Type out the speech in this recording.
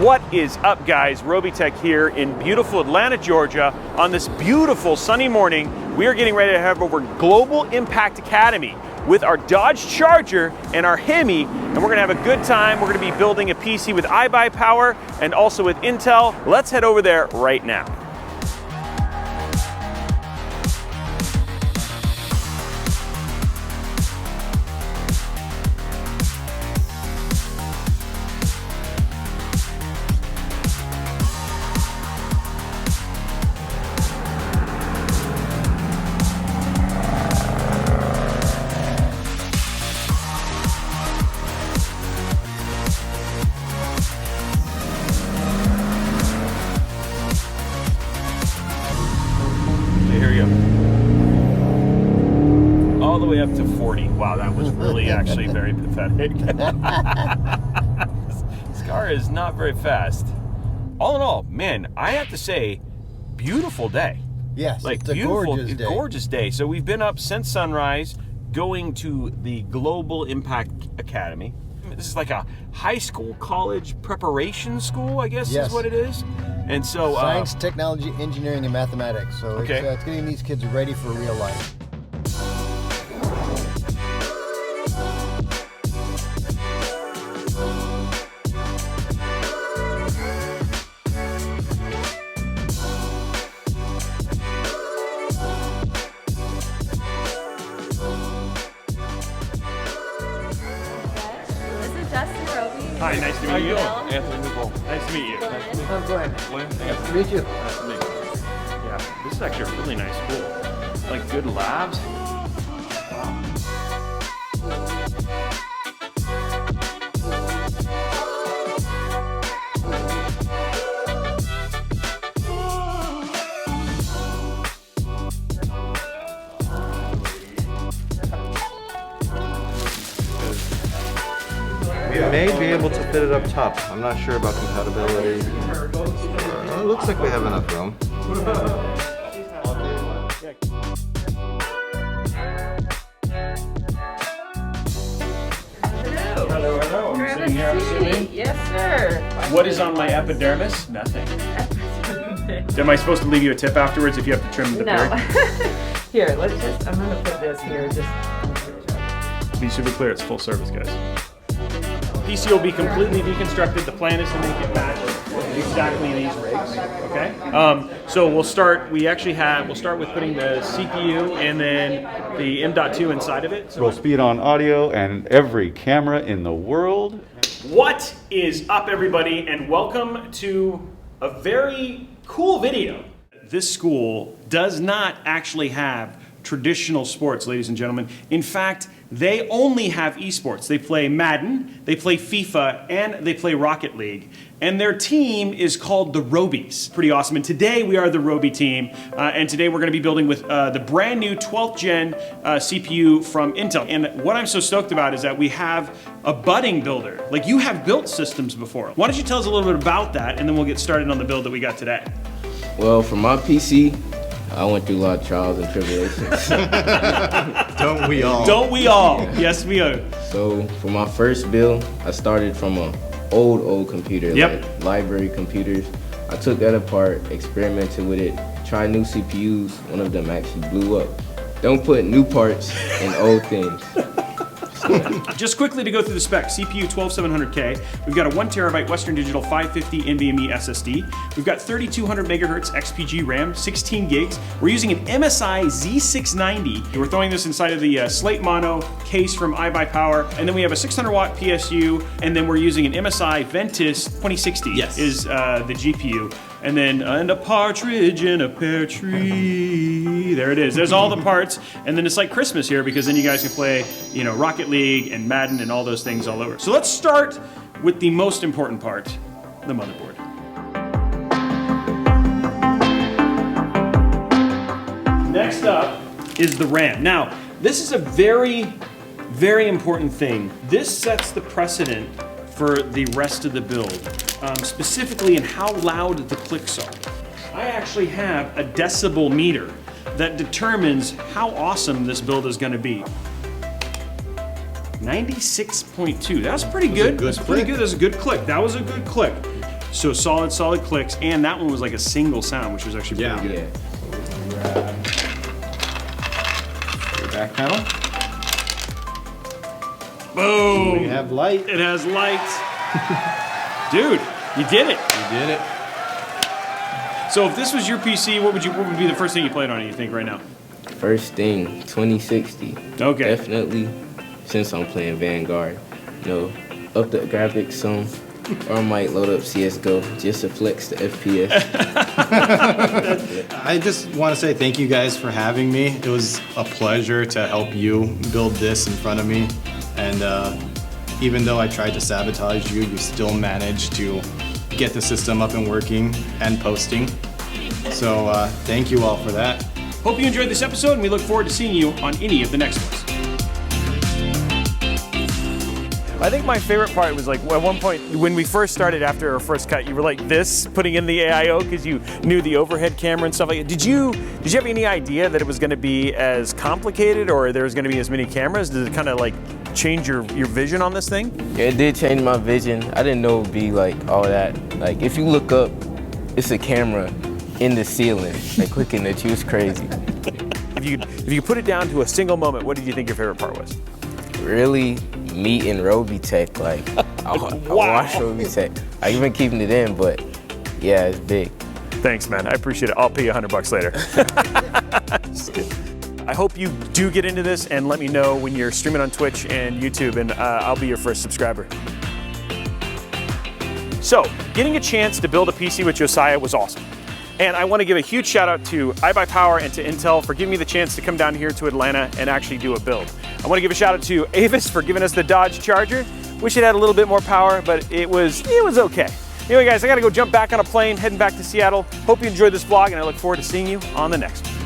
What is up, guys? Robeytech here in beautiful Atlanta, Georgia. On this beautiful sunny morning, we are getting ready to have over Global Impact Academy with our Dodge Charger and our Hemi, and we're gonna have a good time. We're gonna be building a PC with iBuyPower and also with Intel. Let's head over there right now. All the way up to 40. Wow, that was really actually very pathetic. This car is not very fast. All in all, man, I have to say, beautiful day. Yes, like it's a beautiful, gorgeous day. So we've been up since sunrise, going to the Global Impact Academy. This is like a high school, college preparation school, I guess is what it is. And so science, technology, engineering, and mathematics. So it's getting these kids ready for real life. Hi, nice to meet you. Anthony Nicole. Nice to meet you. I'm Glenn. Nice to meet you. Nice to meet you. Yeah, this is actually a really nice school. Like good labs. We may be able to fit it up top. I'm not sure about compatibility. It looks like we have enough room. Hello. I'm sitting here, I'm sitting. Yes, sir. What is on my epidermis? Nothing. Am I supposed to leave you a tip afterwards if you have to trim the beard? Here, I'm gonna put this here, just. Be super clear, it's full service, guys. PC will be completely deconstructed. The plan is to make it match exactly these rigs, okay? So we'll start with putting the CPU and then the M.2 inside of it. Roll speed on audio and every camera in the world. What is up, everybody, and welcome to a very cool video. This school does not actually have traditional sports, ladies and gentlemen. In fact, they only have esports. They play Madden, they play FIFA, and they play Rocket League. And their team is called the Robeys. Pretty awesome. And today we are the Robey team. And today we're going to be building with the brand new 12th gen CPU from Intel. And what I'm so stoked about is that we have a budding builder. Like, you have built systems before. Why don't you tell us a little bit about that, and then we'll get started on the build that we got today. Well, for my PC, I went through a lot of trials and tribulations. Don't we all? Don't we all? Yes, we are. So for my first build, I started from an old computer, like library computers. I took that apart, experimented with it, tried new CPUs. One of them actually blew up. Don't put new parts in old things. Just quickly to go through the specs, CPU 12700K, we've got a 1TB Western Digital 550 NVMe SSD, we've got 3200 megahertz XPG RAM, 16 gigs, we're using an MSI Z690, we're throwing this inside of the Slate Mono case from iBuyPower, and then we have a 600 watt PSU, and then we're using an MSI Ventus 2060 is the GPU. And then and a partridge in a pear tree. There it is. There's all the parts. And then it's like Christmas here, because then you guys can play, you know, Rocket League and Madden and all those things all over. So let's start with the most important part, the motherboard. Next up is the RAM. Now, this is a very, very important thing. This sets the precedent for the rest of the build, specifically in how loud the clicks are. I actually have a decibel meter that determines how awesome this build is going to be. 96.2. That's pretty good. That's pretty good. That's a good click. That was a good click. So solid clicks, and that one was like a single sound, which was actually pretty good. Yeah. Your back panel. Boom! We have light. It has lights. Dude, you did it. We did it. So if this was your PC, what would be the first thing you played on it, you think, right now? First thing, 2060. Okay. Definitely, since I'm playing Vanguard. You know, up the graphics some, or I might load up CSGO just to flex the FPS. I just want to say thank you guys for having me. It was a pleasure to help you build this in front of me. And even though I tried to sabotage you, you still managed to get the system up and working and posting. So thank you all for that. Hope you enjoyed this episode, and we look forward to seeing you on any of the next ones. I think my favorite part was like at one point when we first started after our first cut, you were like this, putting in the AIO because you knew the overhead camera and stuff like that. Did you have any idea that it was going to be as complicated or there was going to be as many cameras? Did it kind of like change your vision on this thing? Yeah, it did change my vision. I didn't know it would be like all that. Like if you look up, it's a camera in the ceiling. Like clicking at you is crazy. If you put it down to a single moment, what did you think your favorite part was? Really meeting Robeytech. Like I watch Robeytech. I even keeping it in, but yeah, it's big. Thanks, man. I appreciate it. I'll pay you $100 later. I hope you do get into this and let me know when you're streaming on Twitch and YouTube, and I'll be your first subscriber. So, getting a chance to build a PC with Josiah was awesome. And I want to give a huge shout out to iBuyPower and to Intel for giving me the chance to come down here to Atlanta and actually do a build. I want to give a shout out to Avis for giving us the Dodge Charger. Wish it had a little bit more power, but it was okay. Anyway guys, I gotta go jump back on a plane, heading back to Seattle. Hope you enjoyed this vlog, and I look forward to seeing you on the next one.